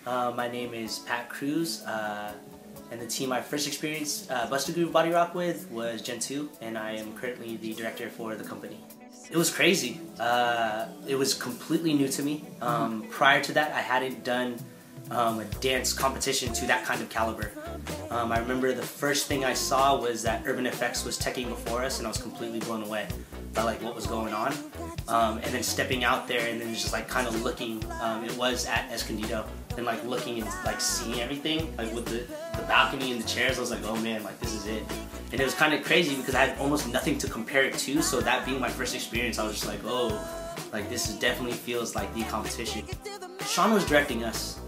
My name is Cruz, and the team I first experienced Busta Groove Body Rock with was Gen 2, and I am currently the director for the company. It was crazy. It was completely new to me. Prior to that, I hadn't done a dance competition to that kind of caliber. I remember the first thing I saw was that Urban FX was teching before us, and I was completely blown away by like what was going on. And then stepping out there and then just like kind of looking, it was at Escondido, and like looking and like seeing everything, like with the balcony and the chairs, I was like, oh man, like this is it. And it was kind of crazy because I had almost nothing to compare it to, so that being my first experience, I was just like, oh, like this is definitely feels like the competition. Sean was directing us,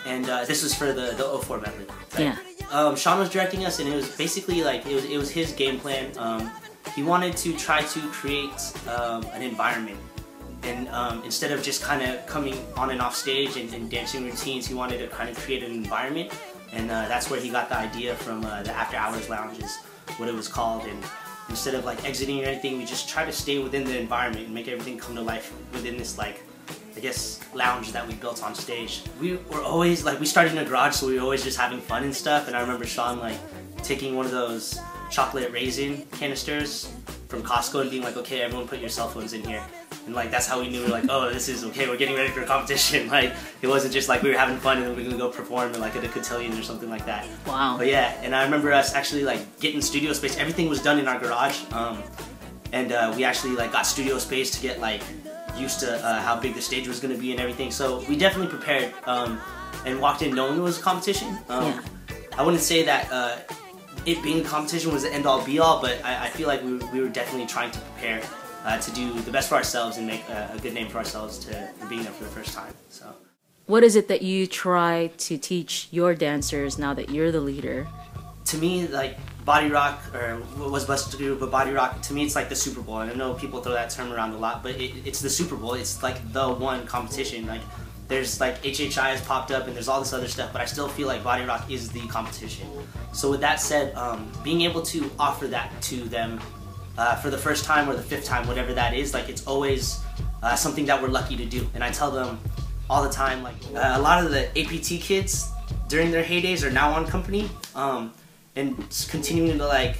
and this was for the 04 medley. Right? Yeah. Sean was directing us, and it was basically like it was his game plan. He wanted to try to create an environment, and instead of just kind of coming on and off stage and dancing routines, he wanted to kind of create an environment, and that's where he got the idea from. The After Hours Lounge is what it was called, and instead of like exiting or anything, we just try to stay within the environment and make everything come to life within this, like, I guess, lounge that we built on stage. We were always like, we started in a garage, so we were always just having fun and stuff. And I remember Sean like taking one of those chocolate raisin canisters from Costco and being like, okay, everyone put your cell phones in here. And like that's how we knew, we were like, oh, this is okay, we're getting ready for a competition. Like it wasn't just like we were having fun and then we were gonna go perform in like at a cotillion or something like that. Wow. But yeah, and I remember us actually like getting studio space. Everything was done in our garage, and we actually like got studio space to get like used to how big the stage was gonna be and everything. So we definitely prepared and walked in knowing it was a competition. Yeah. I wouldn't say that it being a competition was the end-all be-all, but I feel like we were definitely trying to prepare to do the best for ourselves and make a good name for ourselves to being there for the first time. So, what is it that you try to teach your dancers now that you're the leader? To me, like Body Rock, or what was Busta Groove, but Body Rock, to me it's like the Super Bowl. And I know people throw that term around a lot, but it's the Super Bowl. It's like the one competition. Like there's like HHI has popped up and there's all this other stuff, but I still feel like Body Rock is the competition. So with that said, being able to offer that to them for the first time or the fifth time, whatever that is, like it's always something that we're lucky to do. And I tell them all the time, like a lot of the APT kids during their heydays are now on company, and continuing to like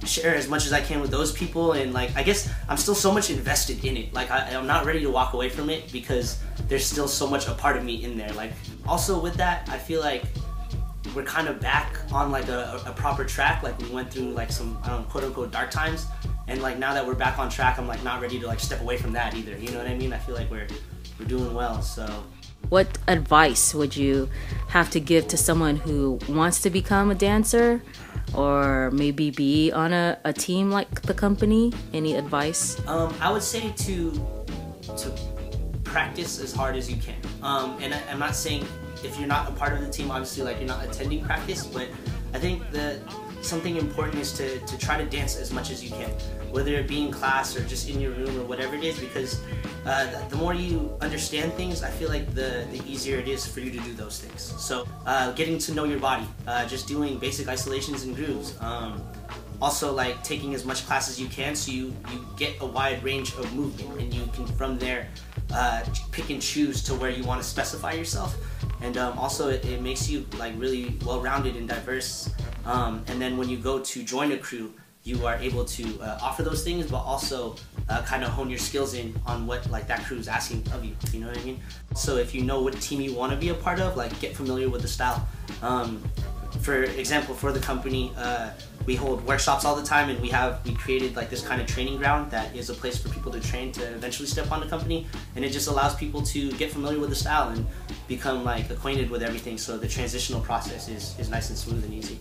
share as much as I can with those people. And like I guess I'm still so much invested in it. Like I'm not ready to walk away from it because there's still so much a part of me in there. Like also with that, I feel like we're kind of back on like a proper track. Like we went through like some, I don't know, quote unquote dark times, and like now that we're back on track, I'm like not ready to like step away from that either. You know what I mean? I feel like we're doing well. So what advice would you have to give to someone who wants to become a dancer or maybe be on a team like the company? Any advice? I would say to practice as hard as you can. And I'm not saying if you're not a part of the team, obviously like you're not attending practice, but I think that something important is to try to dance as much as you can, whether it be in class or just in your room or whatever it is, because the more you understand things, I feel like the easier it is for you to do those things. So getting to know your body, just doing basic isolations and grooves. Also like taking as much class as you can so you get a wide range of movement, and you can from there pick and choose to where you want to specify yourself. And also it makes you like really well-rounded and diverse, and then when you go to join a crew, you are able to offer those things, but also kind of hone your skills in on what like that crew is asking of you. You know what I mean? So if you know what team you want to be a part of, like get familiar with the style. For example, for the company, we hold workshops all the time, and we created like this kind of training ground that is a place for people to train to eventually step on the company, and it just allows people to get familiar with the style and become like acquainted with everything, so the transitional process is nice and smooth and easy.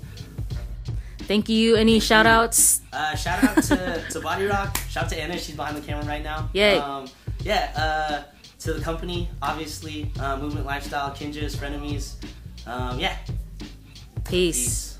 Thank you. Any shout outs? Shout out to Body Rock. Shout out to Anna, she's behind the camera right now. Yay. To the company, obviously, Movement Lifestyle, Kinjas, Frenemies. Yeah. Peace.